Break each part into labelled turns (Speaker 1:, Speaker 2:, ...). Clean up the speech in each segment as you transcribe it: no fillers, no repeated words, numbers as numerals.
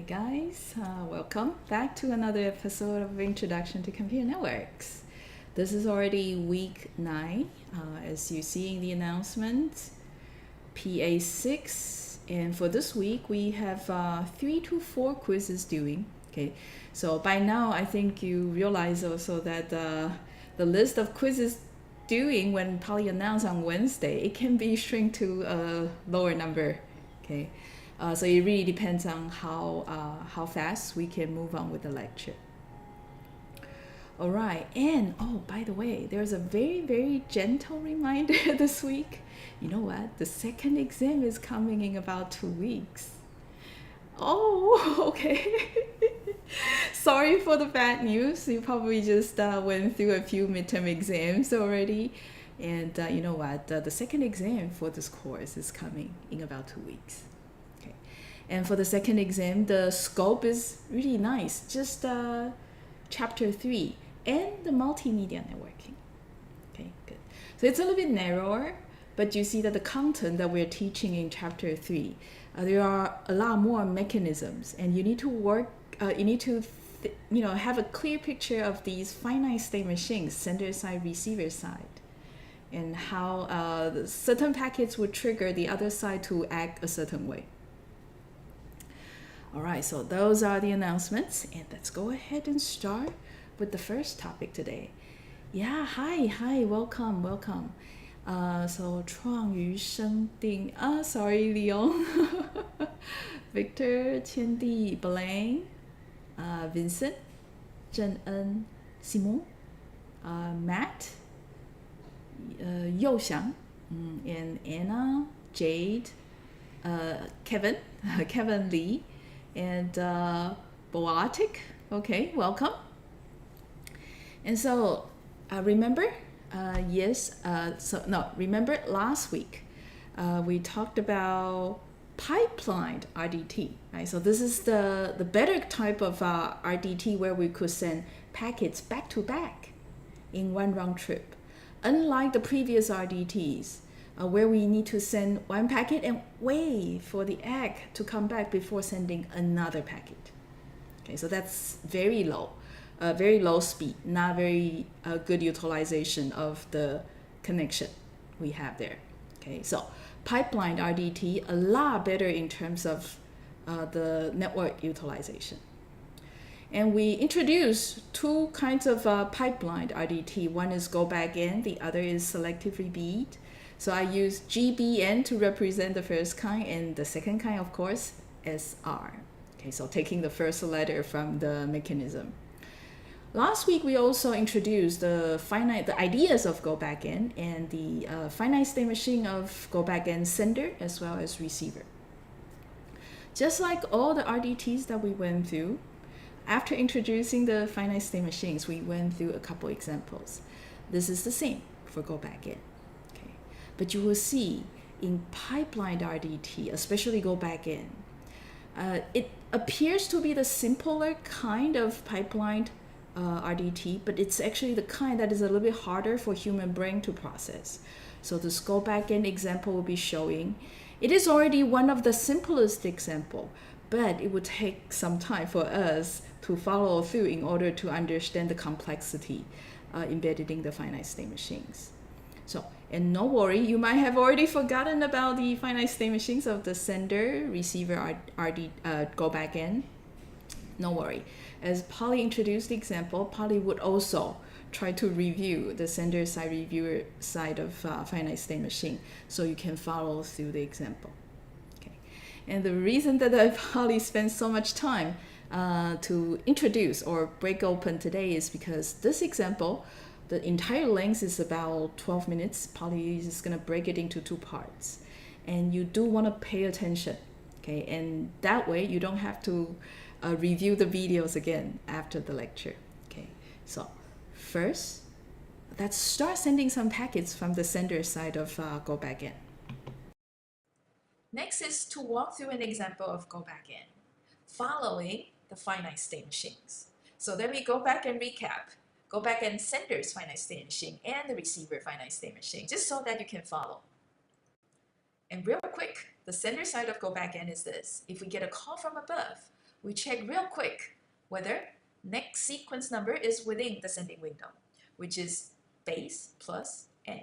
Speaker 1: Hi guys, welcome back to another episode of Introduction to Computer Networks. This is already week 9, as you see in the announcement, PA6, and for this week we have 3 to 4 quizzes doing. Okay, so by now I think you realize also that the list of quizzes doing when Polly announced on Wednesday, it can be shrink to a lower number. Okay. So it really depends on how fast we can move on with the lecture. All right, and oh, by the way, there's a very gentle reminder this week. You know what? The second exam is coming in about 2 weeks. Oh, okay. Sorry for the bad news. You probably just went through a few midterm exams already. And you know what? The second exam for this course is coming in about 2 weeks. Okay. And for the second exam, the scope is really nice. Just chapter 3 and the multimedia networking. Okay, good. So it's a little bit narrower, but you see that the content that we're teaching in chapter 3, there are a lot more mechanisms, and you need to work, you need to have a clear picture of these finite state machines, sender side, receiver side, and how certain packets would trigger the other side to act a certain way. All right, so those are the announcements, and let's go ahead and start with the first topic today. Yeah, hi, welcome. So 创于生定 sorry, Leon. Victor, 千地 Blaine, Vincent, 郑恩 Simon, Matt, 佑祥 and Anna, Jade, Kevin, Kevin Lee, and Boatic. Okay, welcome. And so remember remember last week we talked about pipelined RDT, right? So this is the better type of RDT where we could send packets back to back in one round trip, unlike the previous RDTs where we need to send one packet and wait for the egg to come back before sending another packet. Okay, so that's very low speed, not very good utilization of the connection we have there. Okay, so pipelined RDT, a lot better in terms of the network utilization. And we introduced 2 kinds of pipelined RDT. One is go back in, the other is selective repeat. So I use GBN to represent the first kind, and the second kind, of course, SR. Okay, so taking the first letter from the mechanism. Last week, we also introduced the ideas of go back in and the finite state machine of go back in sender as well as receiver. Just like all the RDTs that we went through, after introducing the finite state machines, we went through a couple examples. This is the same for go back in. Okay, but you will see in pipelined RDT, especially go back in, it appears to be the simpler kind of pipelined RDT, but it's actually the kind that is a little bit harder for human brain to process. So this go back in example will be showing. It is already one of the simplest example, but it would take some time for us to follow through in order to understand the complexity embedded in the finite state machines. So, and no worry, you might have already forgotten about the finite state machines of the sender, receiver, go back in. No worry. As Polly introduced the example, Polly would also try to review the sender side, reviewer side of finite state machine, so you can follow through the example. Okay. And the reason that Polly spent so much time to introduce or break open today is because this example, the entire length is about 12 minutes. Polly is just going to break it into 2 parts. And you do want to pay attention, okay? And that way you don't have to review the videos again after the lecture. Okay, so first, let's start sending some packets from the sender side of go back in. Next is to walk through an example of go back in, following the finite state machines. So then we go back and recap. Go back and sender's finite state machine and the receiver finite state machine, just so that you can follow. And real quick, the sender side of go back in is this. If we get a call from above,
Speaker 2: we check real quick whether next sequence number is within the sending window, which is base plus n.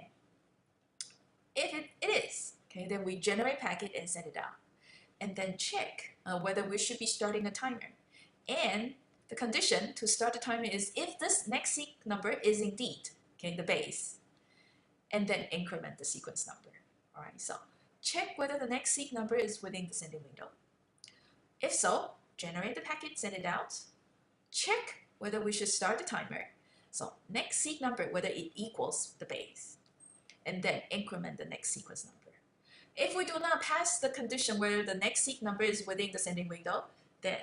Speaker 2: If it is, okay, then we generate packet and send it out. And then check whether we should be starting a timer. And the condition to start the timer is if this next seq number is indeed, okay, the base, and then increment the sequence number. All right, so check whether the next seq number is within the sending window. If so, generate the packet, send it out. Check whether we should start the timer. So next seq number, whether it equals the base, and then increment the next sequence number. If we do not pass the condition where the next seq number is within the sending window, then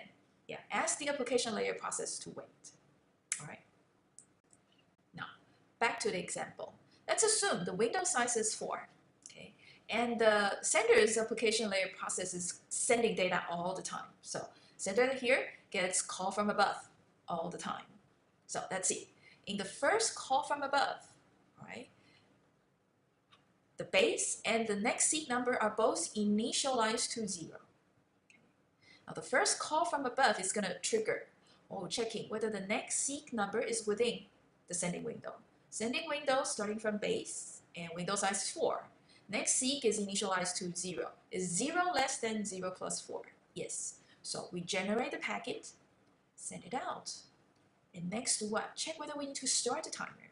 Speaker 2: ask the application layer process to wait. All right. Now, back to the example. Let's assume the window size is 4, okay, and the sender's application layer process is sending data all the time. So sender here gets call from above all the time. So let's see. In the first call from above, all right, the base and the next seq number are both initialized to 0. Okay. Now the first call from above is going to trigger, checking whether the next seq number is within the sending window. Sending window starting from base and window size is 4. Next seq is initialized to 0. Is 0 less than 0 plus 4? Yes. So we generate the packet, send it out. And next to what? Check whether we need to start the timer.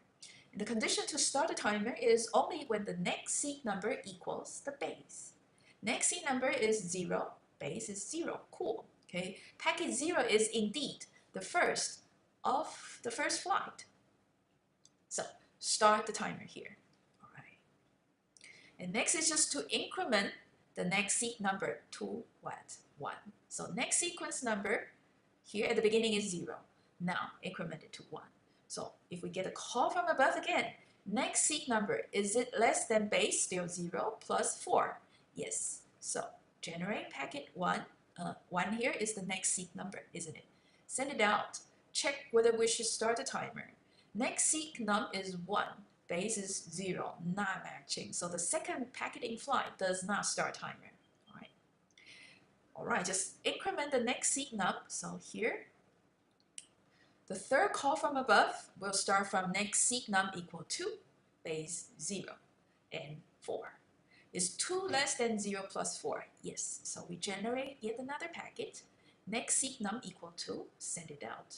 Speaker 2: And the condition to start a timer is only when the next seq number equals the base. Next seq number is 0, base is 0. Cool. Okay. Packet 0 is indeed the first of the first flight. So start the timer here. All right. And next is just to increment the next seq number to what? 1. So next sequence number here at the beginning is 0. Now increment it to 1. So if we get a call from above again, next seq number, is it less than base, still 0, plus 4? Yes. So generate packet 1. 1 here is the next seq number, isn't it? Send it out. Check whether we should start the timer. Next seq num is 1. Base is 0, not matching. So the second packet in flight does not start timer. All right, just increment the next seq num. So here, the third call from above will start from next seq num equal to base 0 and 4. Is 2 less than 0 plus 4? Yes. So we generate yet another packet. Next seq num equal to, send it out.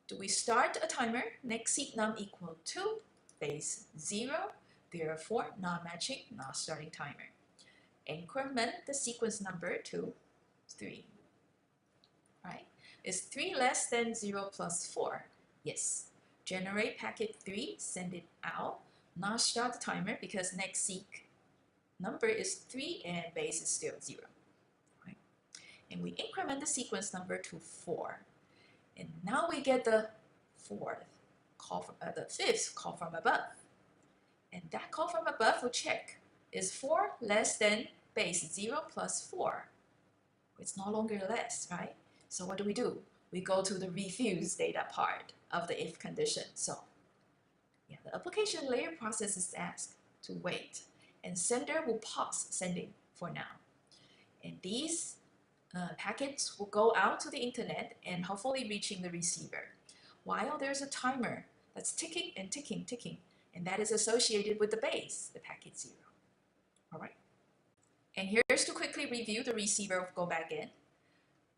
Speaker 2: Do we start a timer? Next seq num equal to base 0, therefore not matching, not starting timer. Increment the sequence number to 3. Right? Is 3 less than 0 plus 4? Yes. Generate packet 3, send it out, not start the timer because next seq number is 3 and base is still 0. Right? And we increment the sequence number to 4. And now we get the fifth call from above. And that call from above will check, is 4 less than base 0 plus 4? It's no longer less, right? So what do? We go to the refuse data part of the if condition. So the application layer process is asked to wait, and sender will pause sending for now. And these packets will go out to the internet and hopefully reaching the receiver, while there's a timer that's ticking and ticking, ticking, and that is associated with the base, the packet 0. All right. And here's to quickly review the receiver go back in.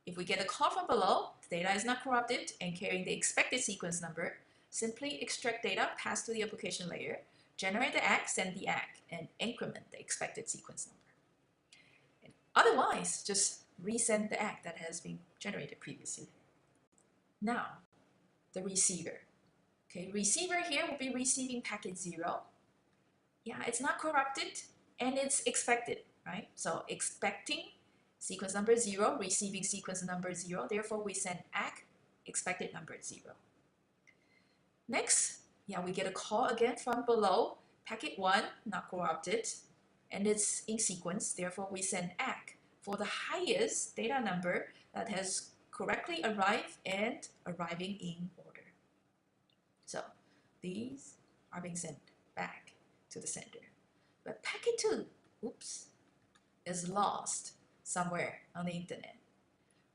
Speaker 2: If we get a call from below, the data is not corrupted and carrying the expected sequence number, simply extract data, pass to the application layer, generate the ACK, send the ACK, and increment the expected sequence number. And otherwise, just resend the ACK that has been generated previously. Now, the receiver. Okay, receiver here will be receiving packet 0. Yeah, it's not corrupted and it's expected, right? So expecting sequence number 0, receiving sequence number 0, therefore we send ACK, expected number 0. Next, we get a call again from below, packet 1, not corrupted, and it's in sequence, therefore we send ACK for the highest data number that has correctly arrived and arriving in order. So these are being sent back to the sender. But packet 2, is lost somewhere on the internet.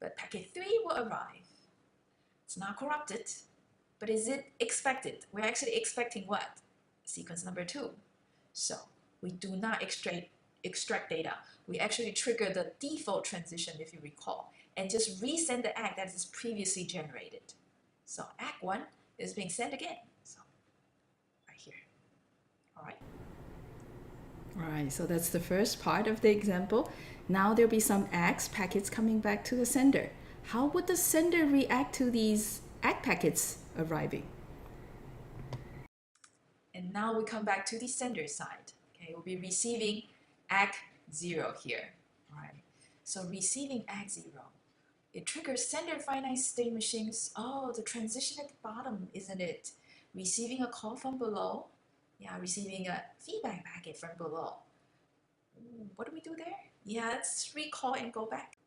Speaker 2: but packet 3 will arrive. It's not corrupted, but is it expected? We're actually expecting what? Sequence number 2. So we do not extract data. We actually trigger the default transition, if you recall, and just resend the ACK that is previously generated. So ACK1 is being sent again. So right here. All right.
Speaker 1: All right, so that's the first part of the example. Now there'll be some ACK packets coming back to the sender. How would the sender react to these ACK packets arriving?
Speaker 2: And now we come back to the sender side. Okay, we'll be receiving ACK0 here. All right. So receiving ACK0, it triggers sender finite state machines. Oh, the transition at the bottom, isn't it? Receiving a call from below. Yeah, receiving a feedback packet from below. What do we do there? Yeah, let's recall and go back.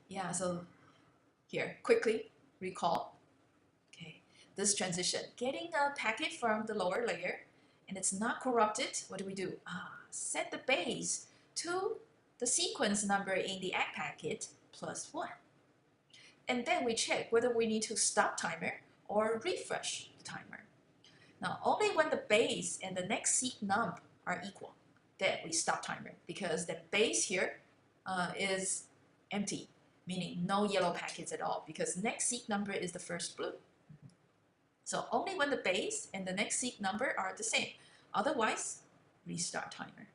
Speaker 2: Yeah, so here, quickly recall. Okay, this transition, getting a packet from the lower layer, and it's not corrupted. What do? Set the base to the sequence number in the ACK packet plus 1. And then we check whether we need to stop timer or refresh the timer. Now, only when the base and the next seek num are equal, then we stop timer, because the base here is empty, meaning no yellow packets at all, because next seek number is the first blue. So only when the base and the next seek number are the same. Otherwise, restart timer.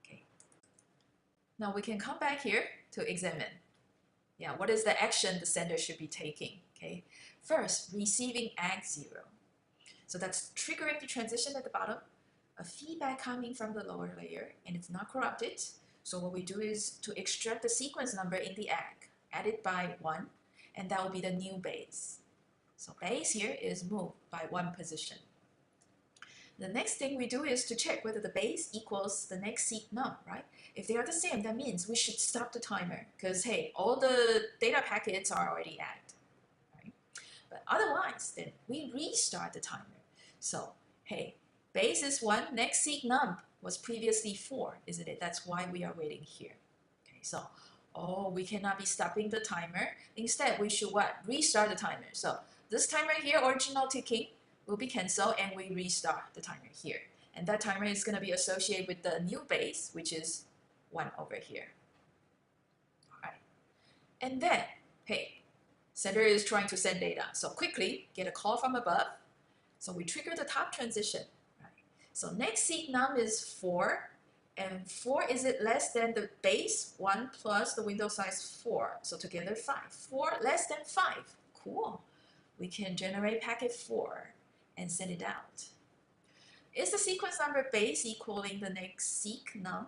Speaker 2: Okay. Now we can come back here to examine. Yeah, what is the action the sender should be taking? Okay. First, receiving ACK0. So that's triggering the transition at the bottom, a feedback coming from the lower layer, and it's not corrupted. So what we do is to extract the sequence number in the ACK, add it by 1, and that will be the new base. So base here is moved by 1 position. The next thing we do is to check whether the base equals the next seek num, right? If they are the same, that means we should stop the timer, because hey, all the data packets are already added, right? But otherwise, then we restart the timer. So hey, base is 1, next seek num was previously 4, isn't it? That's why we are waiting here. Okay, so we cannot be stopping the timer. Instead, we should what? Restart the timer. So this timer here, original ticking, will be cancelled, and we restart the timer here. And that timer is going to be associated with the new base, which is 1 over here. All right. And then, hey, sender is trying to send data. So quickly get a call from above. So we trigger the top transition. Right? So next seek num is 4. And 4, is it less than the base 1 plus the window size 4? So together 5. 4 less than 5. Cool. We can generate packet 4 and send it out. Is the sequence number base equaling the next seek num?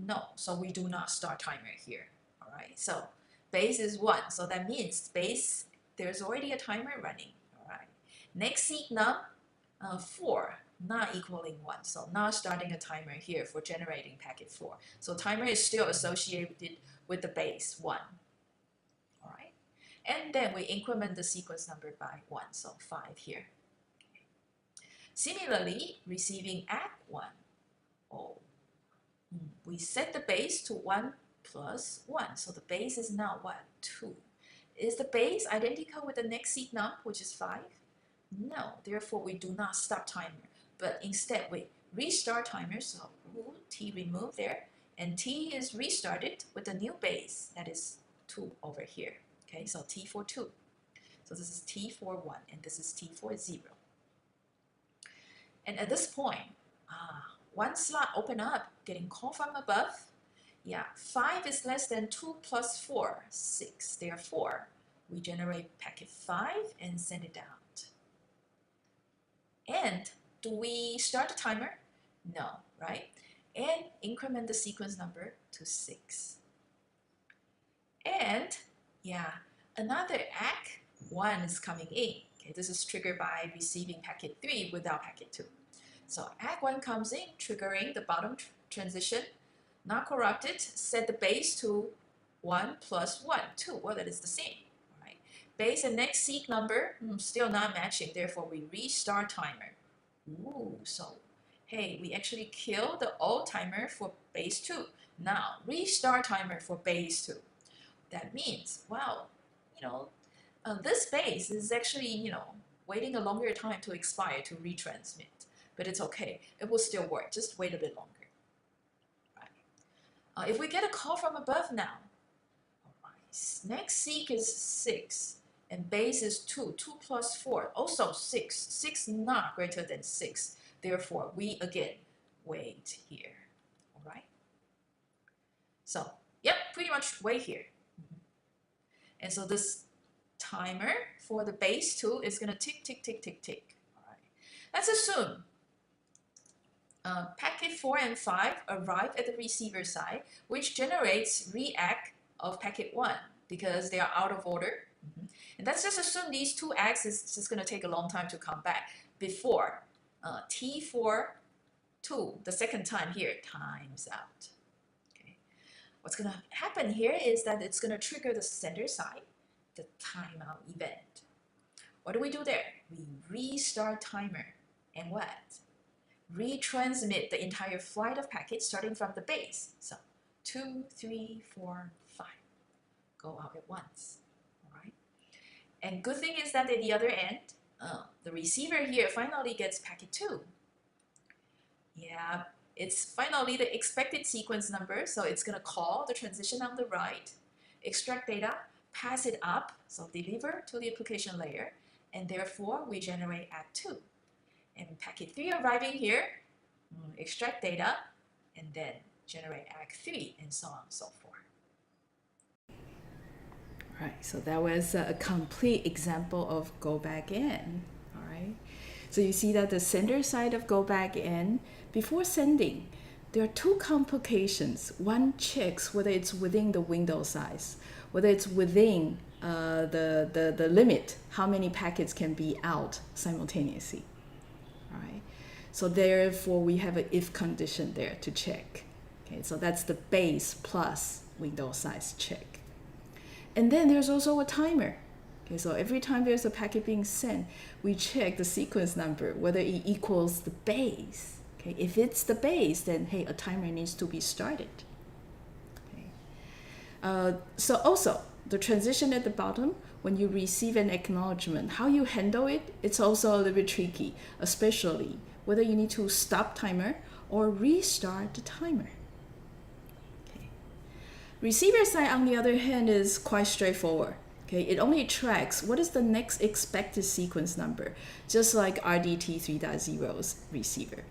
Speaker 2: No, so we do not start timer here. All right, so base is 1, so that means base, there's already a timer running. All right, next seek num, 4, not equaling 1, so not starting a timer here for generating packet 4. So timer is still associated with the base 1. All right, and then we increment the sequence number by 1, so 5 here. Similarly, receiving ACK1, we set the base to 1 plus 1. So the base is now what? 2. Is the base identical with the next seek num, which is 5? No, therefore we do not stop timer, but instead we restart timer, so T removed there, and T is restarted with the new base, that is 2 over here. Okay, so T for 2. So this is T for 1, and this is T for 0. And at this point, 1 slot open up, getting call from above. Yeah, 5 is less than 2 plus 4, 6. Therefore, we generate packet 5 and send it out. And do we start the timer? No, right? And increment the sequence number to 6. And yeah, another ACK1 is coming in. Okay, this is triggered by receiving packet 3 without packet 2. So ACK1 comes in, triggering the bottom transition, not corrupted, set the base to 1 plus 1, 2. Well, that is the same. All right. Base and next seek number, still not matching, therefore we restart timer. So hey, we actually kill the old timer for base 2. Now restart timer for base 2. That means, wow, this base is actually, waiting a longer time to expire to retransmit. But it's okay. It will still work. Just wait a bit longer. Right. If we get a call from above now, next seek is 6, and base is 2. 2 plus 4, also 6. 6 not greater than 6. Therefore, we again wait here. All right? So, yep, pretty much wait here. And so this timer for the base 2 is going to tick, tick, tick, tick, tick. All right. Let's assume packet 4 and 5 arrive at the receiver side, which generates react of packet 1 because they are out of order. And let's just assume these 2 acts is just going to take a long time to come back before T42, the second time here, times out. Okay. What's going to happen here is that it's going to trigger the sender side, the timeout event. What do we do there? We restart timer and what? Retransmit the entire flight of packets starting from the base. So 2, 3, 4, 5 go out at once. All right. And good thing is that at the other end, the receiver here finally gets packet 2. Yeah, it's finally the expected sequence number, so it's going to call the transition on the right, extract data, pass it up, so deliver to the application layer, and therefore we generate Act 2. And packet 3 arriving here, extract data, and then generate Act 3, and so on and so forth.
Speaker 1: All right, so that was a complete example of go back in. All right, so you see that the sender side of go back in, before sending, there are 2 complications. One checks whether it's within the window size, whether it's within the limit, how many packets can be out simultaneously. All right, so therefore we have an if condition there to check. Okay, so that's the base plus window size check. And then there's also a timer. Okay, so every time there's a packet being sent, we check the sequence number, whether it equals the base. Okay, if it's the base, then hey, a timer needs to be started. Okay. So also, the transition at the bottom, when you receive an acknowledgement, how you handle it, it's also a little bit tricky, especially whether you need to stop timer or restart the timer. Receiver side, on the other hand, is quite straightforward. Okay, it only tracks what is the next expected sequence number, just like RDT 3.0's receiver.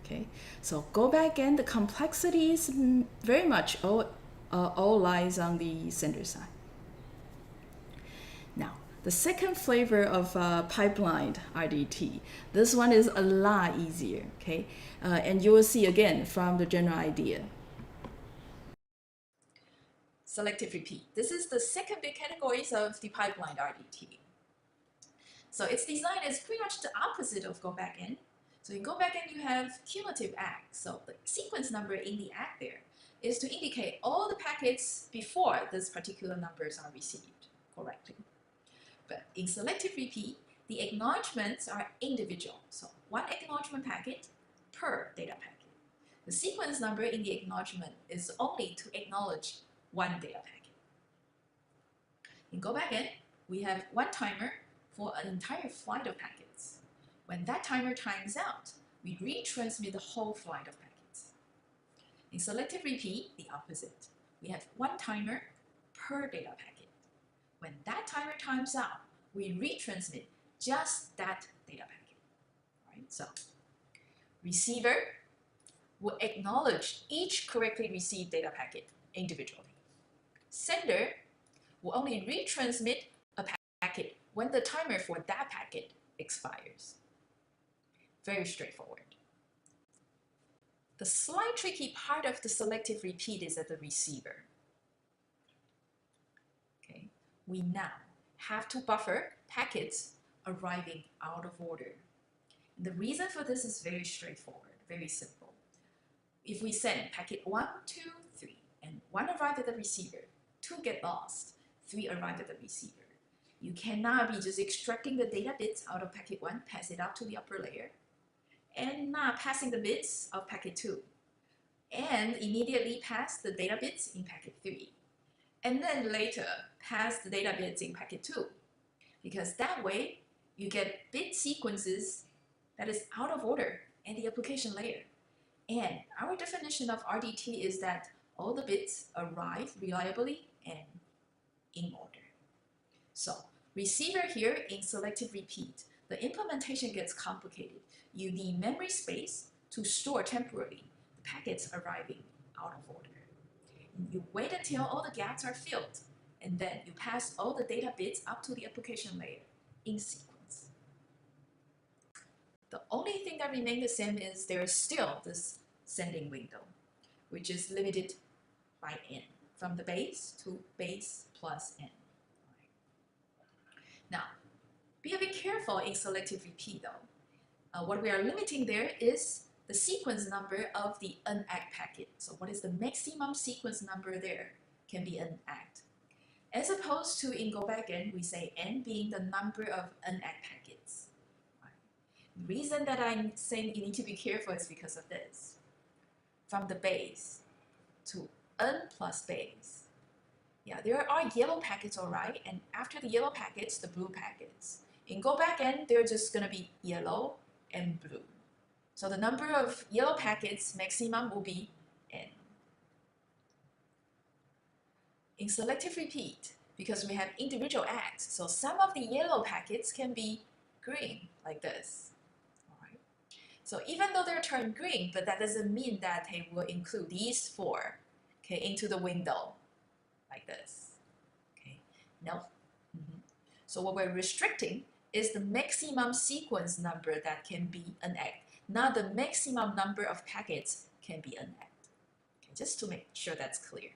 Speaker 1: Okay, so go back in. The complexity is very much all lies on the sender side. Now, the second flavor of pipelined RDT, this one is a lot easier. Okay, and you will see again from the general idea.
Speaker 2: Selective repeat. This is the second big category of the pipeline RDT. So its design is pretty much the opposite of go back in. So in go back in, you have cumulative act. So the sequence number in the act there is to indicate all the packets before this particular numbers are received correctly. But in selective repeat, the acknowledgements are individual. So one acknowledgement packet per data packet. The sequence number in the acknowledgement is only to acknowledge one data packet. In go back in, we have one timer for an entire flight of packets. When that timer times out, we retransmit the whole flight of packets. In selective repeat, the opposite. We have one timer per data packet. When that timer times out, we retransmit just that data packet. All right, so receiver will acknowledge each correctly received data packet individually. Sender will only retransmit a packet when the timer for that packet expires. Very straightforward. The slight tricky part of the selective repeat is at the receiver. Okay, we now have to buffer packets arriving out of order. And the reason for this is very straightforward, very simple. If we send packet 1, 2, 3, and 1 arrived at the receiver, 2 get lost, 3 arrived at the receiver. You cannot be just extracting the data bits out of packet 1, pass it out to the upper layer, and not passing the bits of packet 2, and immediately pass the data bits in packet 3, and then later pass the data bits in packet 2, because that way you get bit sequences that is out of order in the application layer. And our definition of RDT is that all the bits arrive reliably and in order. So receiver here in selective repeat, the implementation gets complicated. You need memory space to store temporarily the packets arriving out of order. You wait until all the gaps are filled, and then you pass all the data bits up to the application layer in sequence. The only thing that remains the same is there is still this sending window, which is limited by n, from the base to base plus n. Now, be a bit careful in selective repeat though. What we are limiting there is the sequence number of the unact packet. So what is the maximum sequence number there can be unact. As opposed to in go back n, we say n being the number of unact packets. The reason that I'm saying you need to be careful is because of this. From the base to n plus base. Yeah, there are yellow packets, all right, and after the yellow packets, the blue packets. In go back n, they're just gonna be yellow and blue. So the number of yellow packets maximum will be n. In selective repeat, because we have individual acts, so some of the yellow packets can be green, like this. All right. So even though they're turned green, but that doesn't mean that they will include these 4, okay, into the window, like this. Okay, no. So what we're restricting is the maximum sequence number that can be unact, not the maximum number of packets can be unact. Okay, just to make sure that's clear.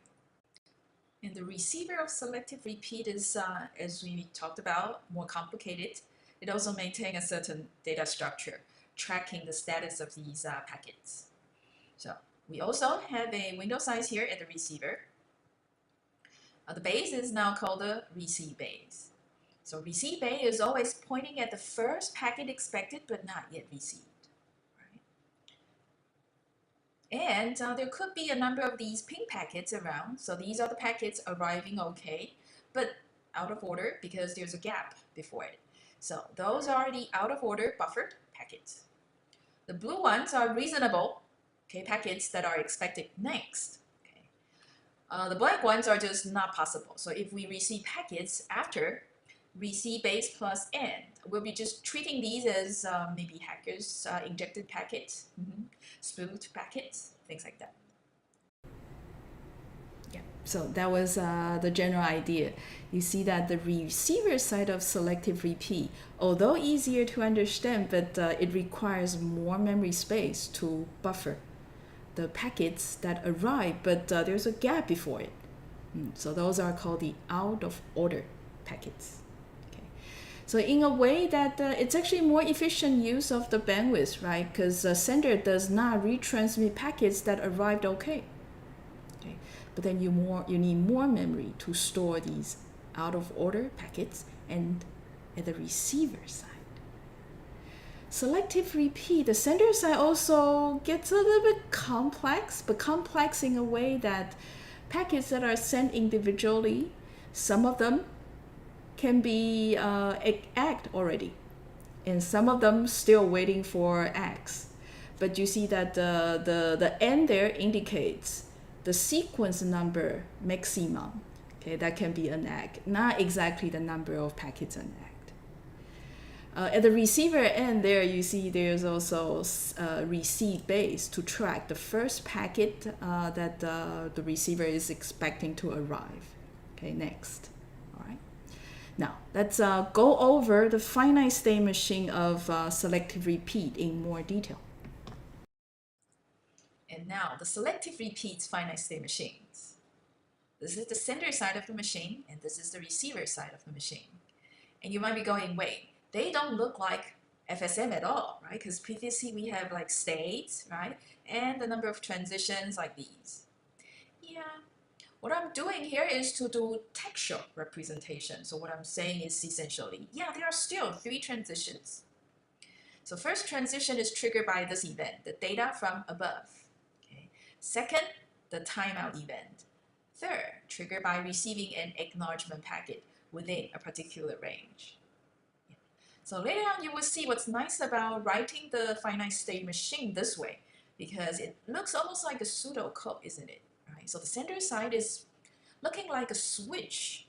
Speaker 2: And the receiver of selective repeat is, as we talked about, more complicated. It also maintains a certain data structure, tracking the status of these packets. So we also have a window size here at the receiver. The base is now called the receive base. So receive base is always pointing at the first packet expected but not yet received. And there could be a number of these pink packets around. So these are the packets arriving okay, but out of order because there's a gap before it. So those are the out of order buffered packets. The blue ones are reasonable, okay, packets that are expected next. Okay. The black ones are just not possible. So if we receive packets after receive base plus n, we'll be just treating these as maybe hackers injected packets, spoofed packets, things like that.
Speaker 1: Yeah, so that was the general idea. You see that the receiver side of selective repeat, although easier to understand, but it requires more memory space to buffer the packets that arrive, but there's a gap before it. So those are called the out of order packets. So in a way that it's actually more efficient use of the bandwidth, right? Because the sender does not retransmit packets that arrived okay. But then you need more memory to store these out of order packets and at the receiver side. Selective repeat, the sender side also gets a little bit complex, but complex in a way that packets that are sent individually, some of them can be act already, and some of them still waiting for acts. But you see that the n there indicates the sequence number maximum, okay, that can be an act, not exactly the number of packets an act. At the receiver end there, you see there's also receive base to track the first packet that the receiver is expecting to arrive. Okay, next. Now, let's go over the finite state machine of selective repeat in more detail.
Speaker 2: And now, the selective repeat finite state machines. This is the sender side of the machine, and this is the receiver side of the machine. And you might be going, wait, they don't look like FSM at all, right? Because previously we have like states, right? And the number of transitions like these. Yeah. What I'm doing here is to do textual representation. So what I'm saying is essentially, yeah, there are still 3 transitions. So first transition is triggered by this event, the data from above. Okay. Second, the timeout event. Third, triggered by receiving an acknowledgement packet within a particular range. So later on, you will see what's nice about writing the finite state machine this way, because it looks almost like a pseudocode, isn't it? Right? So the sender side is looking like a switch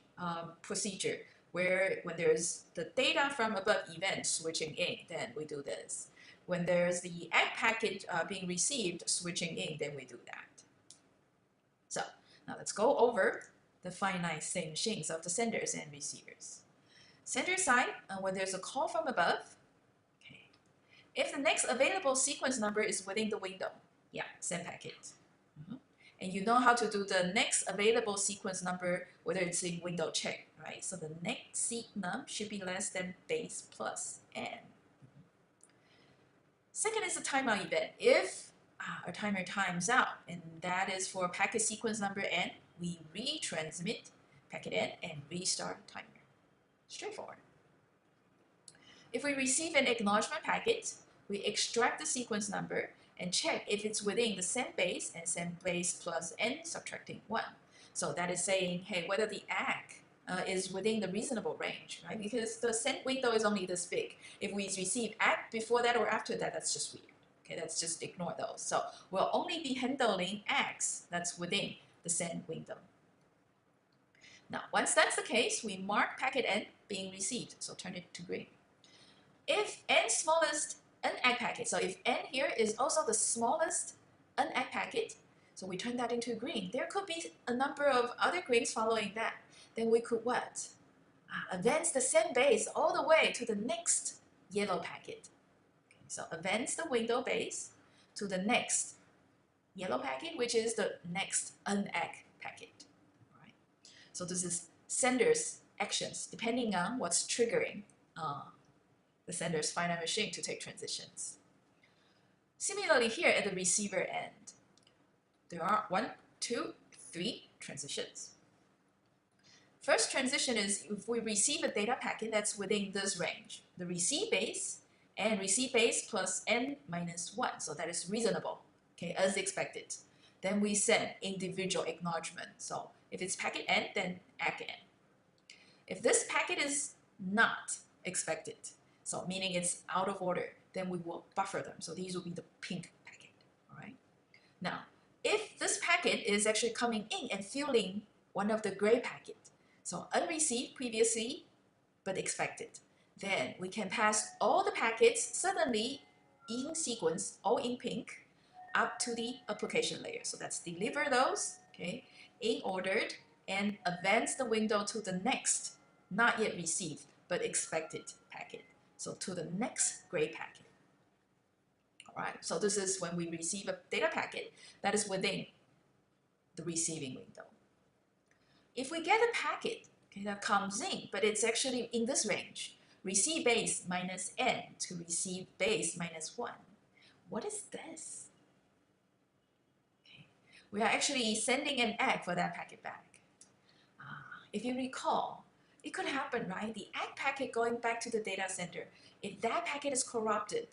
Speaker 2: procedure, where when there's the data from above event switching in, then we do this. When there's the ACK packet being received switching in, then we do that. So now let's go over the finite state machines of the senders and receivers. Sender side, when there's a call from above, okay, if the next available sequence number is within the window, yeah, send packet. And you know how to do the next available sequence number, whether it's in window check, right? So the next seq num should be less than base plus n. Second is the timeout event. If our timer times out, and that is for packet sequence number n, we retransmit packet n and restart timer. Straightforward. If we receive an acknowledgement packet, we extract the sequence number and check if it's within the send base and send base plus n subtracting 1. So that is saying, hey, whether the ACK is within the reasonable range, right? Because the send window is only this big. If we receive ACK before that or after that, that's just weird. Okay, let's just ignore those. So we'll only be handling ACKs that's within the send window. Now, once that's the case, we mark packet n being received, so turn it to green. If n smallest unACK packet, so if n here is also the smallest unACK packet, so we turn that into green. There could be a number of other greens following that. Then we could what? Advance the send base all the way to the next yellow packet. Okay, so advance the window base to the next yellow packet, which is the next unACK packet. So this is sender's actions, depending on what's triggering the sender's finite machine to take transitions. Similarly here at the receiver end, there are 1, 2, 3 transitions. First transition is if we receive a data packet that's within this range, the receive base and receive base plus n minus 1, so that is reasonable, okay, as expected. Then we send individual acknowledgement. So if it's packet n, then ACK n. If this packet is not expected, so meaning it's out of order, then we will buffer them. So these will be the pink packet, all right? Now, if this packet is actually coming in and filling one of the gray packet, so unreceived previously, but expected, then we can pass all the packets suddenly in sequence, all in pink, up to the application layer. So let's deliver those, okay, in ordered, and advance the window to the next, not yet received, but expected packet. So to the next gray packet. All right, so this is when we receive a data packet that is within the receiving window. If we get a packet, okay, that comes in, but it's actually in this range, receive base minus n to receive base minus 1. What is this? Okay. We are actually sending an ACK for that packet back. If you recall, it could happen, right? The ACK packet going back to the data center, if that packet is corrupted,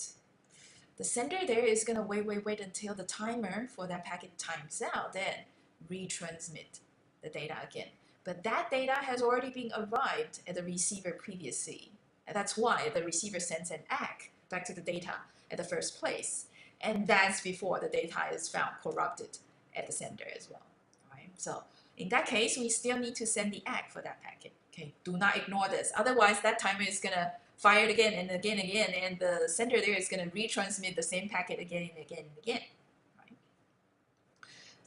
Speaker 2: the sender there is going to wait until the timer for that packet times out, then retransmit the data again. But that data has already been arrived at the receiver previously. And that's why the receiver sends an ACK back to the data at the first place. And that's before the data is found corrupted at the sender as well. Right? So in that case, we still need to send the ACK for that packet. Okay, do not ignore this. Otherwise, that timer is going to fire it again and again and again, and the sender there is going to retransmit the same packet again and again and again. Right?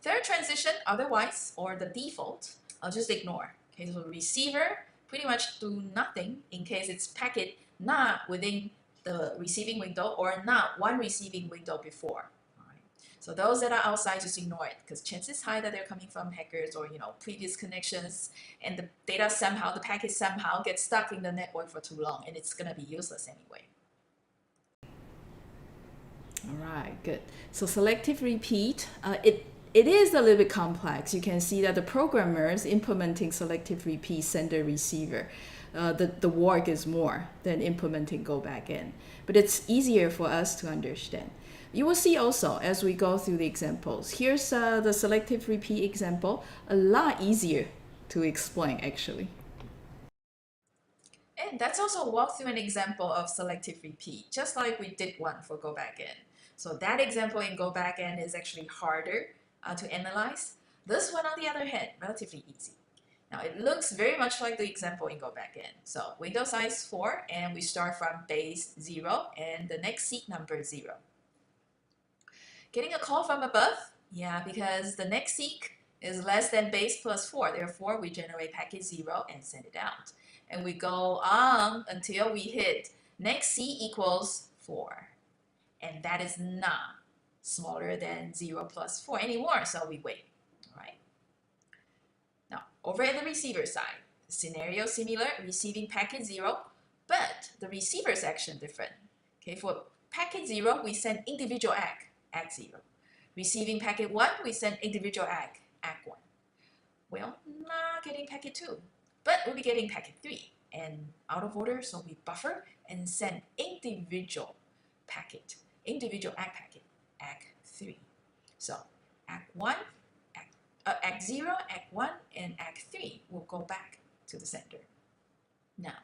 Speaker 2: Third transition, otherwise, or the default, I'll just ignore. Okay, so receiver, pretty much do nothing in case it's packet not within the receiving window or not one receiving window before. So those that are outside, just ignore it, because chances high that they're coming from hackers or previous connections, and the data somehow, the packet somehow gets stuck in the network for too long, and it's gonna be useless anyway.
Speaker 1: All right, good. So selective repeat, it is a little bit complex. You can see that the programmers implementing selective repeat sender receiver, the work is more than implementing go back in, but it's easier for us to understand. You will see also as we go through the examples. Here's the selective repeat example, a lot easier to explain actually.
Speaker 2: And that's also walk through an example of selective repeat, just like we did one for go back in. So that example in go back in is actually harder to analyze. This one, on the other hand, relatively easy. Now it looks very much like the example in go back in. So window size 4, and we start from base 0, and the next seek number 0. Getting a call from above? Yeah, because the next seek is less than base plus 4. Therefore, we generate packet 0 and send it out. And we go on until we hit next C equals 4. And that is not smaller than 0 plus 4 anymore, so we wait. All right. Now, over at the receiver side, scenario similar, receiving packet 0, but the receiver's action different. Okay, for packet 0, we send individual ACK 0. Receiving packet 1, we send individual ACK 1. Well, not getting packet 2, but we'll be getting packet 3. And out of order, so we buffer and send individual packet, individual ACK packet, ACK 3. So ACK 1, ACK 0, ACK 1, and ACK 3 will go back to the sender. Now,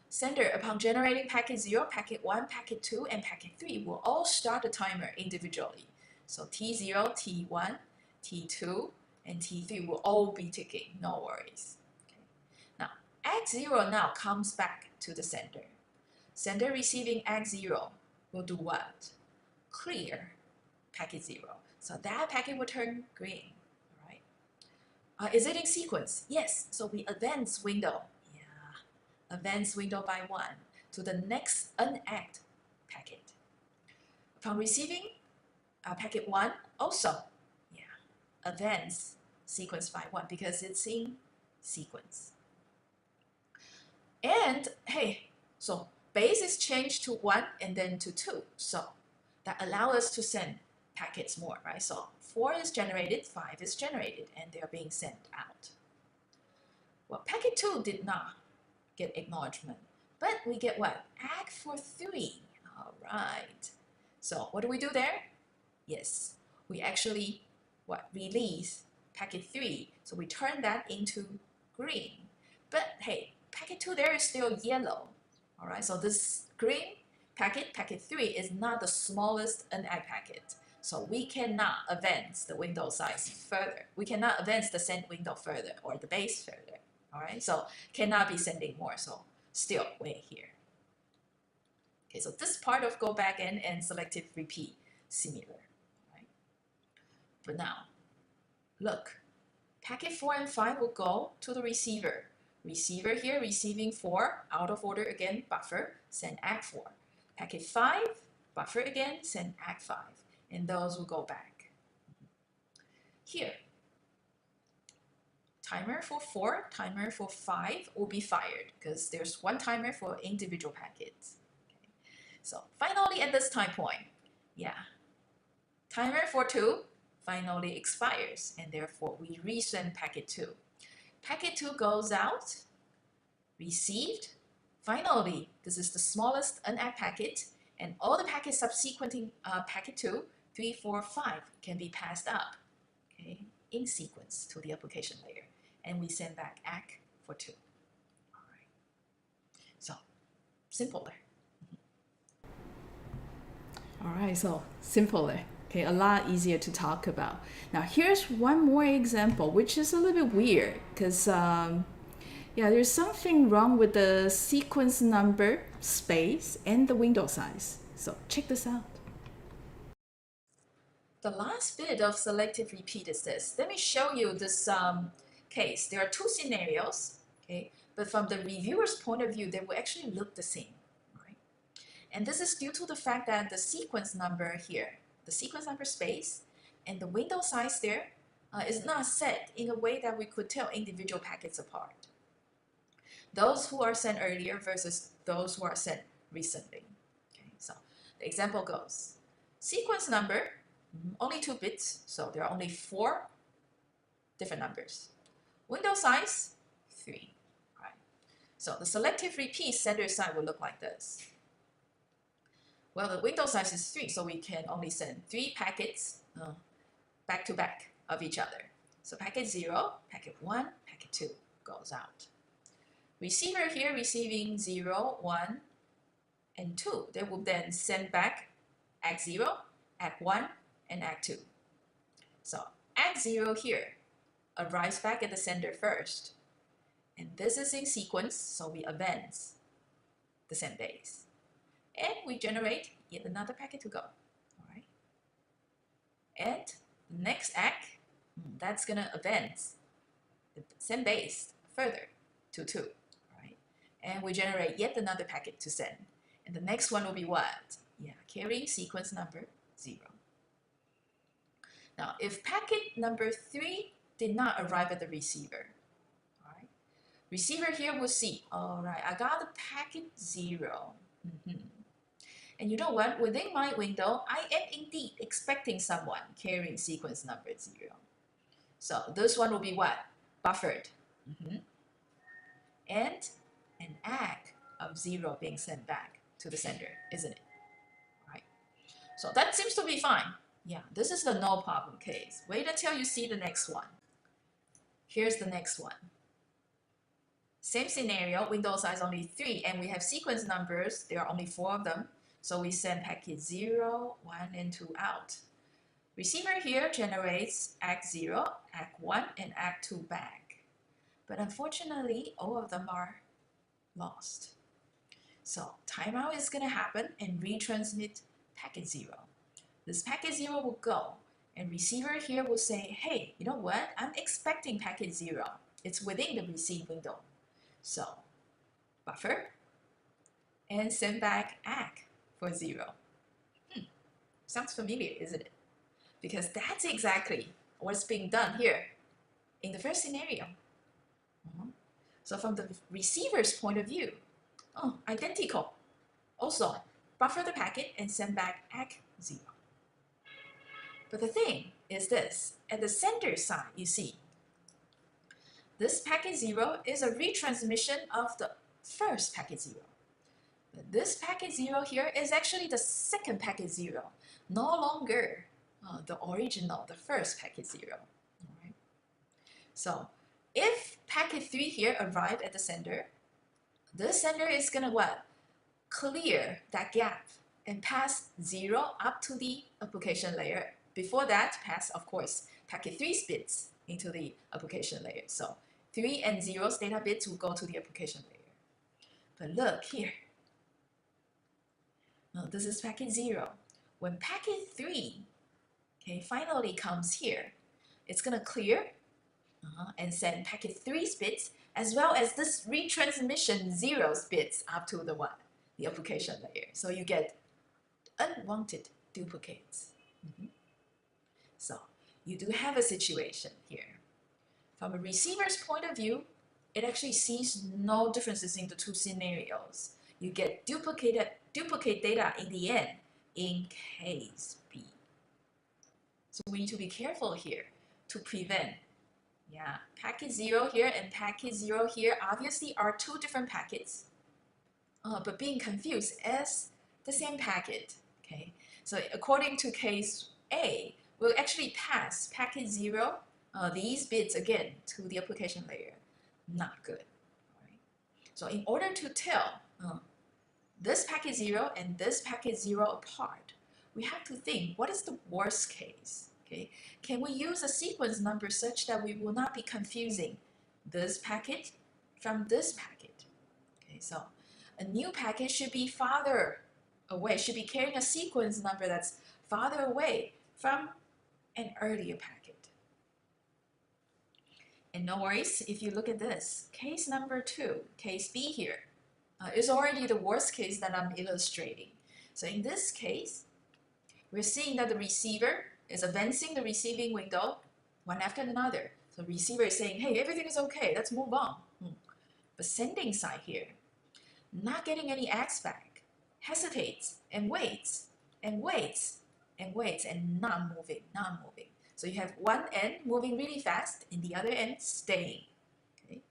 Speaker 2: sender, upon generating packet 0, packet 1, packet 2, and packet 3 will all start the timer individually. So T0, T1, T2, and T3 will all be ticking, no worries. Okay. Now, ACK 0 now comes back to the sender. Sender receiving ACK 0 will do what? Clear packet 0. So that packet will turn green. All right. Is it in sequence? Yes. So we advance window. Yeah. Advance window by 1 to the next unacked packet. Upon receiving packet 1, also, yeah, advance sequence by 1 because it's in sequence. And hey, so base is changed to 1 and then to 2. So that allows us to send packets more, right? So 4 is generated, 5 is generated, and they're being sent out. Well, packet 2 did not get acknowledgement, but we get what? ACK for 3. All right. So what do we do there? Yes, we actually release packet 3. So we turn that into green. But hey, packet 2 there is still yellow. All right, so this green packet, packet 3, is not the smallest unacked packet. So we cannot advance the window size further. We cannot advance the send window further or the base further. All right, so cannot be sending more. So still wait here. Okay, so this part of go back in and selective repeat similar. But now, look, packet 4 and 5 will go to the receiver. Receiver here receiving 4, out of order again, buffer, send ACK 4. Packet 5, buffer again, send ACK 5. And those will go back. Here, timer for 4, timer for 5 will be fired because there's one timer for individual packets. Okay. So finally at this time point, yeah, timer for 2 finally expires, and therefore we resend packet 2. Packet 2 goes out, received. Finally, this is the smallest unacked packet, and all the packets subsequenting packet 2, 3, 4, 5 can be passed up, okay, in sequence to the application layer, and we send back ACK for 2. All right. So simpler.
Speaker 1: All right, so simpler. Okay, a lot easier to talk about. Now here's one more example, which is a little bit weird because yeah, there's something wrong with the sequence number, space, and the window size. So check this out.
Speaker 2: The last bit of selective repeat is this. Let me show you this case. There are 2 scenarios, okay, but from the reviewer's point of view, they will actually look the same, right? And this is due to the fact that the sequence number here, the sequence number space, and the window size there is not set in a way that we could tell individual packets apart. Those who are sent earlier versus those who are sent recently. Okay, so the example goes, sequence number, only 2 bits, so there are only 4 different numbers. Window size, 3. Right. So the selective repeat sender side will look like this. Well, the window size is 3, so we can only send 3 packets back to back of each other. So packet 0, packet 1, packet 2 goes out. Receiver here receiving 0, 1, and 2. They will then send back ACK 0, ACK 1, and ACK 2. So ACK 0 here arrives back at the sender first. And this is in sequence, so we advance the send base. And we generate yet another packet to go. All right. And the next ACK, that's going to advance the send base further to 2. All right. And we generate yet another packet to send. And the next one will be what? Yeah, carrying sequence number 0. Now, if packet number 3 did not arrive at the receiver, all right, receiver here will see, all right, I got the packet 0. And you know what? Within my window, I am indeed expecting someone carrying sequence number 0. So this one will be what? Buffered. And an ACK of 0 being sent back to the sender, isn't it? Right. So that seems to be fine. Yeah, this is the no problem case. Wait until you see the next one. Here's the next one. Same scenario, window size only 3, and we have sequence numbers. There are only 4 of them. So we send packet 0, 1, and 2 out. Receiver here generates ACK 0, ACK 1, and ACK 2 back. But unfortunately, all of them are lost. So timeout is going to happen and retransmit packet 0. This packet 0 will go, and receiver here will say, hey, you know what? I'm expecting packet 0. It's within the receive window. So buffer and send back ACK for 0. Sounds familiar, isn't it? Because that's exactly what's being done here in the first scenario. So from the receiver's point of view, identical. Also, buffer the packet and send back ACK 0. But the thing is this, at the sender side, you see, this packet 0 is a retransmission of the first packet 0. But this packet 0 here is actually the second packet 0, no longer the original, the first packet 0. All right. So if packet 3 here arrived at the sender, the sender is going to what? Clear that gap and pass 0 up to the application layer. Before that, pass, of course, packet 3's bits into the application layer. So 3 and 0's data bits will go to the application layer. But look here. Now, this is packet 0. When packet 3 finally comes here, it's going to clear and send packet 3's bits as well as this retransmission 0's bits up to the what? The application layer. So you get unwanted duplicates. So you do have a situation here. From a receiver's point of view, it actually sees no differences in the two scenarios. You get duplicate data in the end in case B. So we need to be careful here to prevent packet 0 here and packet 0 here obviously are 2 different packets, but being confused as the same packet. Okay, so according to case A, we'll actually pass packet 0, these bits again to the application layer. Not good. All right. So in order to tell this packet 0 and this packet 0 apart, we have to think, what is the worst case? Okay, can we use a sequence number such that we will not be confusing this packet from this packet? Okay, so a new packet should be farther away, should be carrying a sequence number that's farther away from an earlier packet. And no worries, if you look at this, case number 2, case B here, is already the worst case that I'm illustrating. So in this case, we're seeing that the receiver is advancing the receiving window one after another. So the receiver is saying, hey, everything is okay, let's move on. But sending side here, not getting any ACKs back, hesitates and waits and waits and waits and not moving. So you have one end moving really fast and the other end staying. Okay?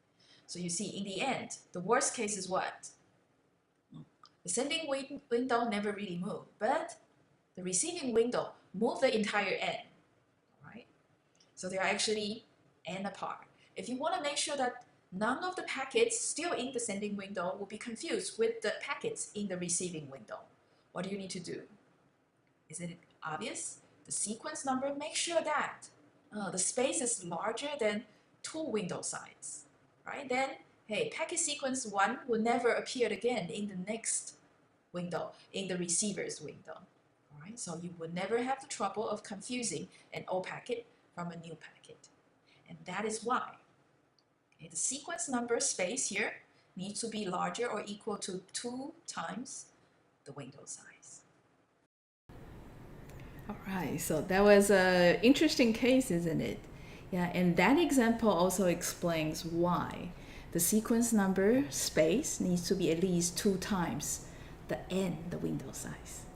Speaker 2: So you see in the end, the worst case is what? The sending window never really moved, but the receiving window moved the entire n, right? So they're actually n apart. If you want to make sure that none of the packets still in the sending window will be confused with the packets in the receiving window, what do you need to do? Isn't it obvious? The sequence number makes sure that the space is larger than 2 window sides, right? Then, hey, packet sequence 1 will never appear again in the next window, in the receiver's window. All right, so you would never have the trouble of confusing an old packet from a new packet. And that is why the sequence number space here needs to be larger or equal to 2 times the window size.
Speaker 1: All right, so that was an interesting case, isn't it? Yeah, and that example also explains why the sequence number space needs to be at least 2 times the n, the window size.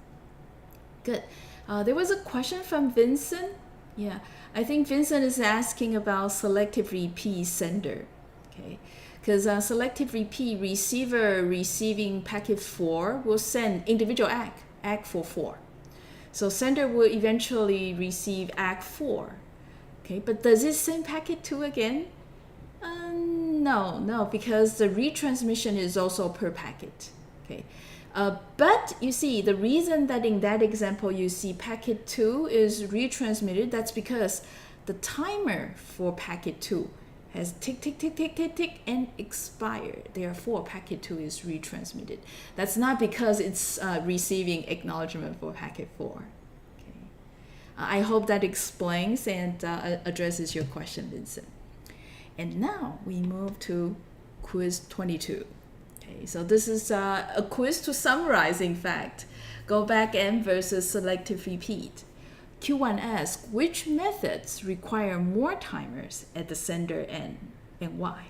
Speaker 1: Good. There was a question from Vincent. Yeah, I think Vincent is asking about selective repeat sender. Okay, because selective repeat receiver receiving packet 4 will send individual ACK for 4. So sender will eventually receive ACK 4. Okay, but does it send packet 2 again? No, because the retransmission is also per packet. Okay, but you see, the reason that in that example you see packet 2 is retransmitted, that's because the timer for packet 2 has tick, tick, tick, tick, tick, tick, and expired. Therefore, packet 2 is retransmitted. That's not because it's receiving acknowledgement for packet 4. Okay. I hope that explains and addresses your question, Vincent. And now we move to quiz 22. Okay, so this is a quiz to summarize, in fact. Go back n versus selective repeat. Q1 asks, which methods require more timers at the sender end and why?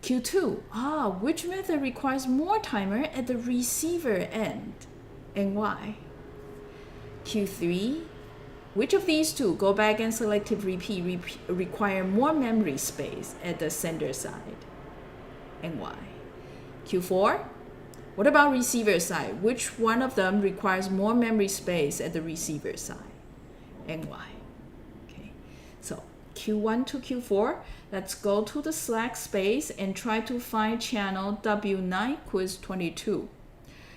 Speaker 1: Q2, which method requires more timer at the receiver end and why? Q3, which of these two, go back and selective repeat, require more memory space at the sender side and why? Q4, what about receiver side? Which one of them requires more memory space at the receiver side and why? Okay, so Q1 to Q4, let's go to the Slack space and try to find channel W9 quiz 22.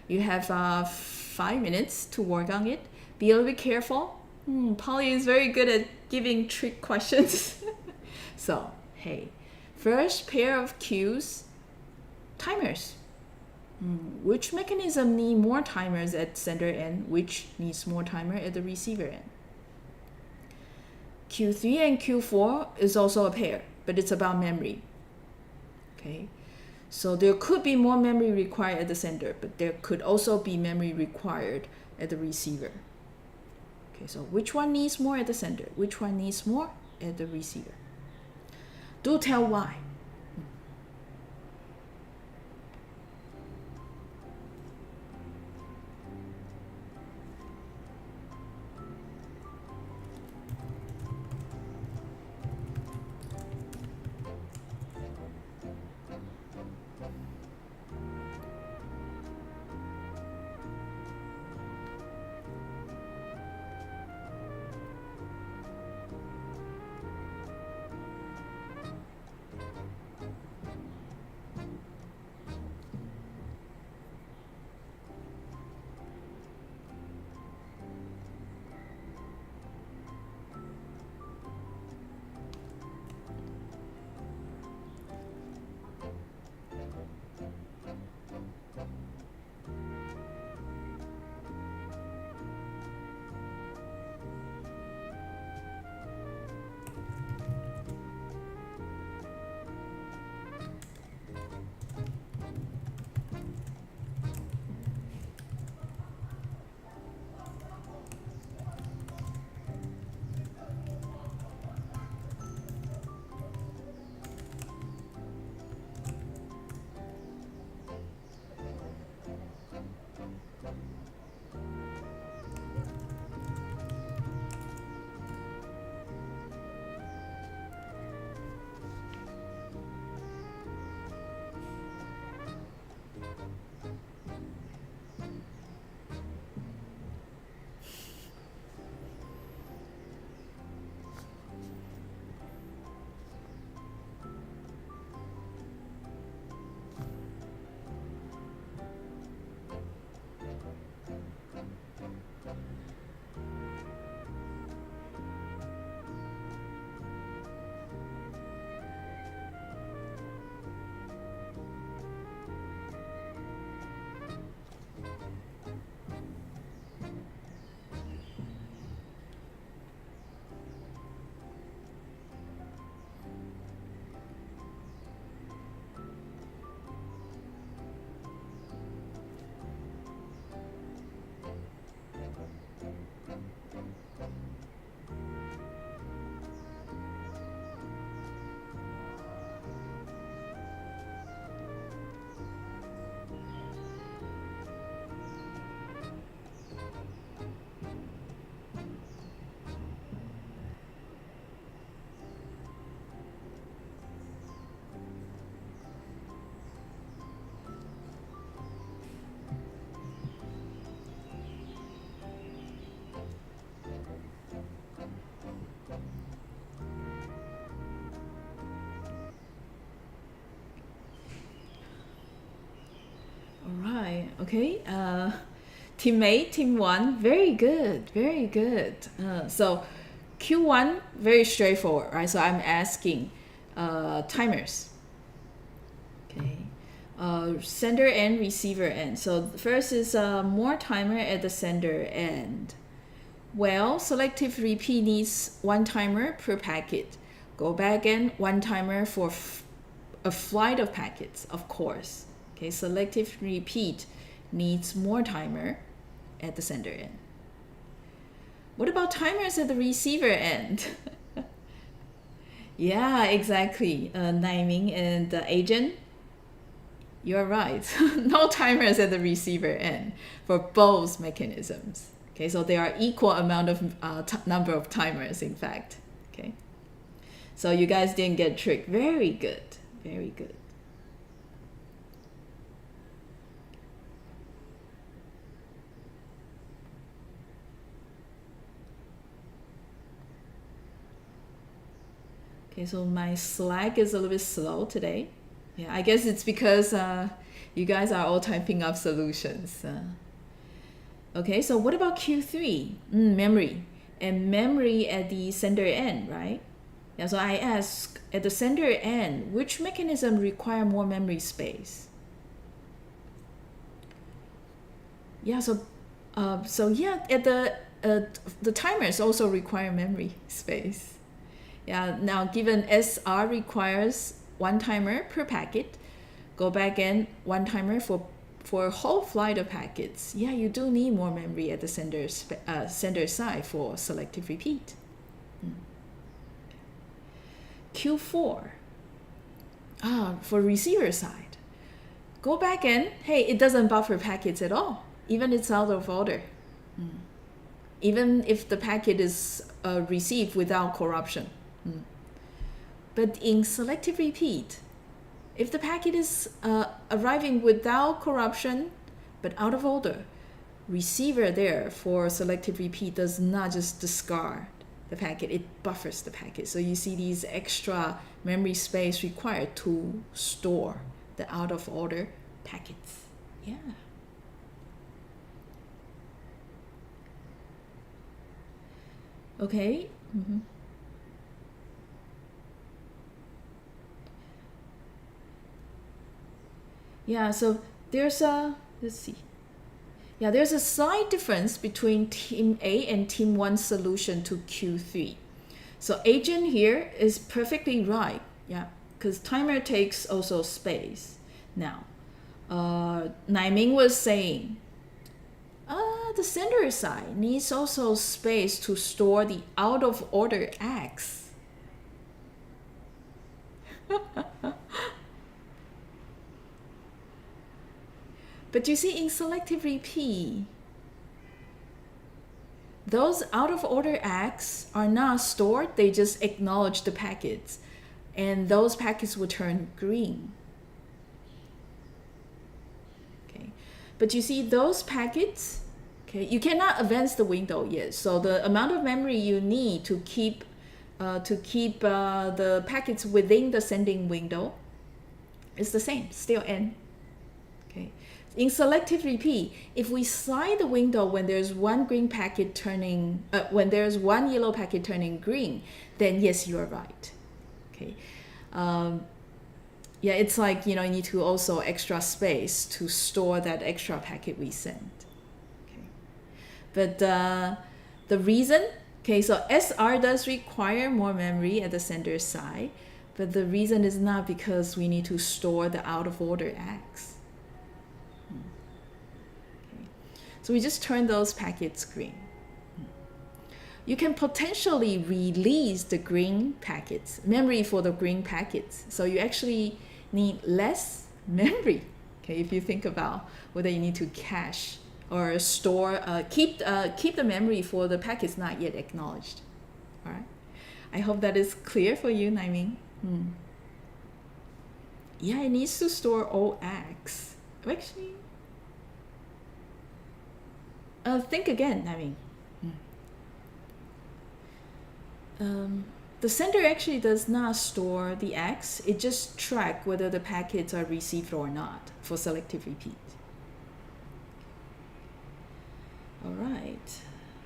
Speaker 1: You have 5 minutes to work on it. Be a little bit careful. Polly is very good at giving trick questions. So, hey, first pair of cues, timers. Which mechanism need more timers at sender end? Which needs more timer at the receiver end? Q3 and Q4 is also a pair, but it's about memory. Okay, so there could be more memory required at the sender, but there could also be memory required at the receiver. Okay, so which one needs more at the sender? Which one needs more at the receiver? Do tell why. Okay, teammate, team 1, very good, very good. So Q1, very straightforward, right? So I'm asking timers. Okay, sender end, receiver end. So first is more timer at the sender end. Well, selective repeat needs 1 timer per packet. Go back in, 1 timer for a flight of packets, of course. Okay, selective repeat needs more timer at the sender end. What about timers at the receiver end? Yeah, exactly. Naiming and agent, you're right. No timers at the receiver end for both mechanisms. Okay, so there are equal amount of number of timers, in fact. Okay, so you guys didn't get tricked. Very good, very good. Okay, so my Slack is a little bit slow today. Yeah, I guess it's because you guys are all typing up solutions. Okay, so what about Q3? Memory. And memory at the sender end, right? Yeah, so I ask, at the sender end, which mechanism require more memory space? Yeah, so yeah, at the timers also require memory space. Yeah, now given SR requires 1 timer per packet, go back in, 1 timer for a whole flight of packets. Yeah, you do need more memory at the sender side for selective repeat. Q4, for receiver side, go back in, hey, it doesn't buffer packets at all, even it's out of order. Even if the packet is received without corruption. But in selective repeat, if the packet is arriving without corruption but out of order, receiver there for selective repeat does not just discard the packet, it buffers the packet. So you see these extra memory space required to store the out of order packets. Yeah. Okay. Yeah, so there's a, let's see. Yeah, there's a slight difference between Team A and Team 1's solution to Q3. So agent here is perfectly right, yeah, because timer takes also space. Now, Naiming was saying, the sender side needs also space to store the out of order X. But you see, in selective repeat, those out of order acts are not stored, they just acknowledge the packets. And those packets will turn green. Okay. But you see, those packets, okay, you cannot advance the window yet. So the amount of memory you need to keep the packets within the sending window is the same, still n. Okay. In selective repeat, if we slide the window when there's one green packet turning, when there's one yellow packet turning green, then yes, you are right. Okay. Yeah, it's like, you need to also extra space to store that extra packet we sent. Okay. But the reason, okay, so SR does require more memory at the sender side, but the reason is not because we need to store the out of order X. So we just turn those packets green. You can potentially release the green packets, memory for the green packets. So you actually need less memory, okay, if you think about whether you need to cache or store, keep the memory for the packets not yet acknowledged. All right. I hope that is clear for you, Naiming. Yeah, it needs to store OX. Actually, think again, the sender actually does not store the X, it just tracks whether the packets are received or not for selective repeat. All right.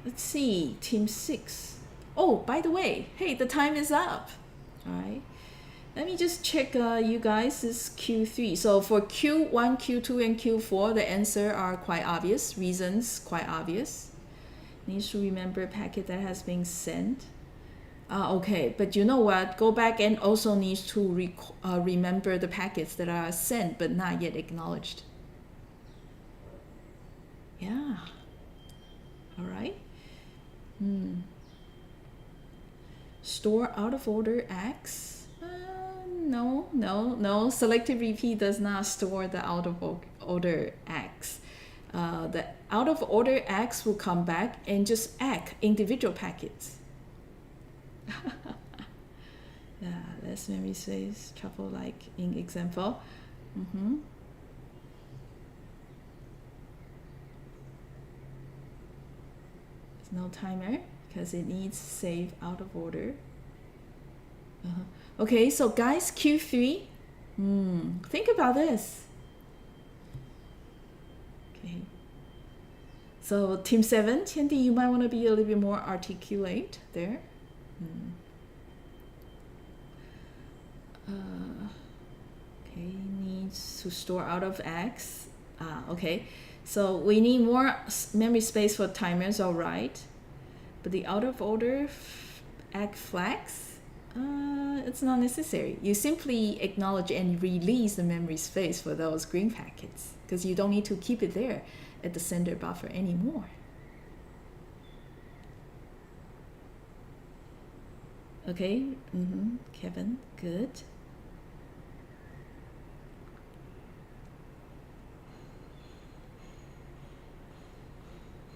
Speaker 1: Let's see, team 6. Oh, by the way, hey, the time is up. All right. Let me just check you guys' is Q3. So for Q1, Q2, and Q4, the answer are quite obvious. Reasons quite obvious. Needs to remember packet that has been sent. Okay, but you know what? Go back and also needs to remember the packets that are sent but not yet acknowledged. Yeah. All right. Store out of order X. No. Selective repeat does not store the out of order X. The out of order X will come back and just act individual packets. Yeah, less memory space, trouble like in example. There's no timer because it needs save out of order. Okay, so guys, Q3, think about this. Okay. So team 7, Tiandi, you might want to be a little bit more articulate there. Okay, needs to store out of X. Okay, so we need more memory space for timers, all right. But the out of order ACK flags, it's not necessary. You simply acknowledge and release the memory space for those green packets because you don't need to keep it there at the sender buffer anymore. Okay, Kevin, good.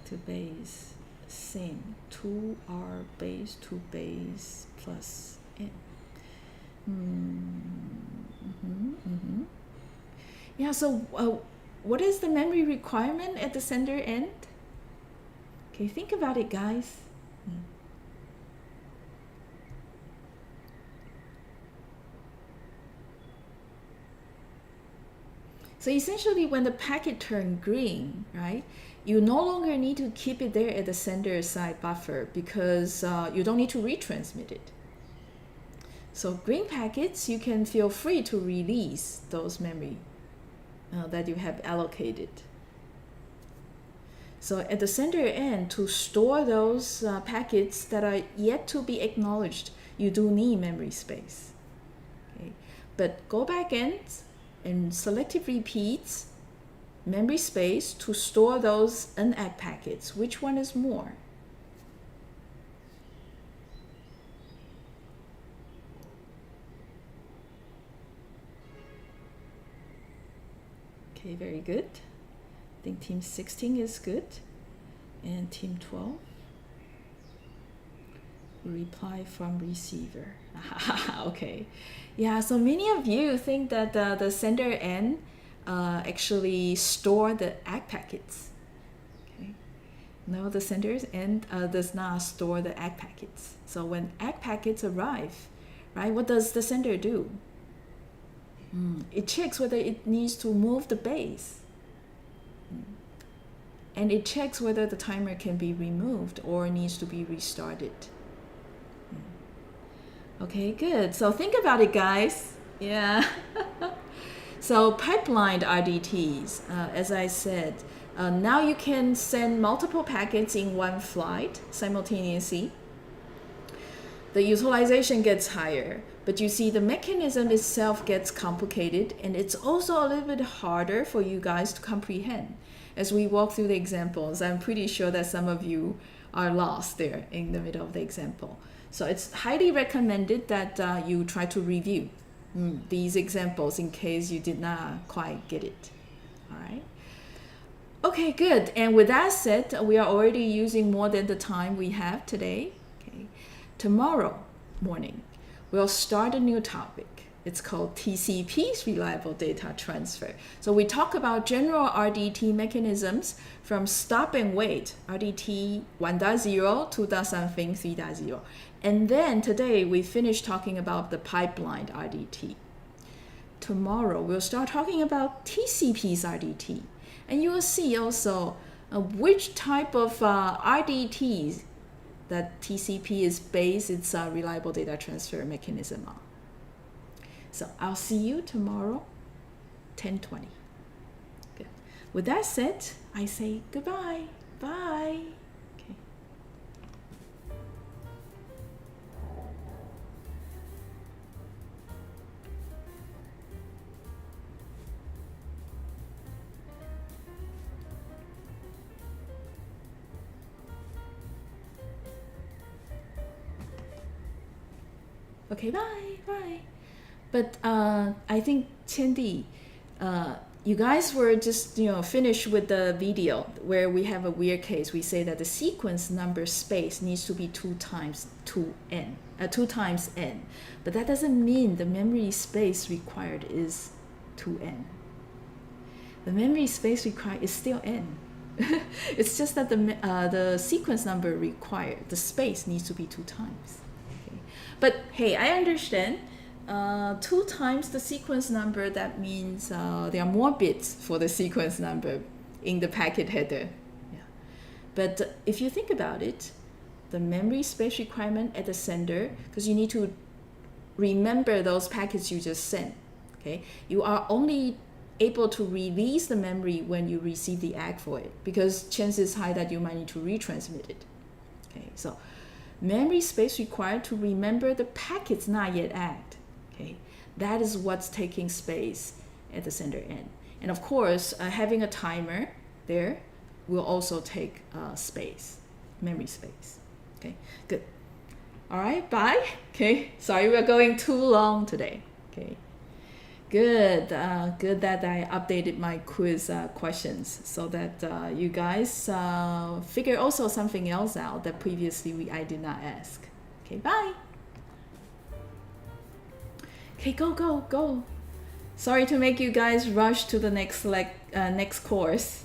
Speaker 1: To base, same, 2R base to base plus N. Yeah, so what is the memory requirement at the sender end? Okay, think about it, guys. So essentially, when the packet turns green, right, you no longer need to keep it there at the sender side buffer because you don't need to retransmit it. So green packets, you can feel free to release those memory that you have allocated. So at the sender end, to store those packets that are yet to be acknowledged, you do need memory space. Okay. But go back and selective repeats memory space to store those unACK packets. Which one is more? Okay, very good. I think team 16 is good. And team 12. Reply from receiver. Okay. Yeah, so many of you think that the sender end actually store the ACK packets. Okay. No, the sender's end does not store the ACK packets. So when ACK packets arrive, right, what does the sender do? It checks whether it needs to move the base. And it checks whether the timer can be removed or needs to be restarted. Okay, good. So think about it, guys. Yeah. So pipelined RDTs, as I said, now you can send multiple packets in one flight simultaneously. The utilization gets higher, but you see the mechanism itself gets complicated, and it's also a little bit harder for you guys to comprehend. As we walk through the examples, I'm pretty sure that some of you are lost there in the middle of the example. So it's highly recommended that you try to review these examples in case you did not quite get it. All right. Okay, good. And with that said, we are already using more than the time we have today. Okay. Tomorrow morning, we'll start a new topic. It's called TCP's reliable data transfer. So we talk about general RDT mechanisms from stop and wait, RDT 1.0, 2. something, 3.0. And then today we finish talking about the pipelined RDT. Tomorrow we'll start talking about TCP's RDT. And you will see also which type of RDT that TCP is based its reliable data transfer mechanism on. So I'll see you tomorrow, 10:20. Good. With that said, I say goodbye. Bye. Okay. Okay, bye. But I think Qiendi, you guys were just finished with the video where we have a weird case. We say that the sequence number space needs to be 2 times 2n, 2 times n, but that doesn't mean the memory space required is 2n. The memory space required is still n. It's just that the sequence number required, the space needs to be 2 times. Okay. But hey, I understand. 2 times the sequence number, that means there are more bits for the sequence number in the packet header. Yeah. But if you think about it, the memory space requirement at the sender, because you need to remember those packets you just sent. Okay, you are only able to release the memory when you receive the ACK for it, because chances high that you might need to retransmit it. Okay, so memory space required to remember the packets not yet ACKed. Okay, that is what's taking space at the sender end. And of course, having a timer there will also take space, memory space. Okay, good. All right, bye. Okay, sorry we're going too long today. Okay, good. Good that I updated my quiz questions so that you guys figure also something else out that previously I did not ask. Okay, bye. Okay, go. Sorry to make you guys rush to the next course.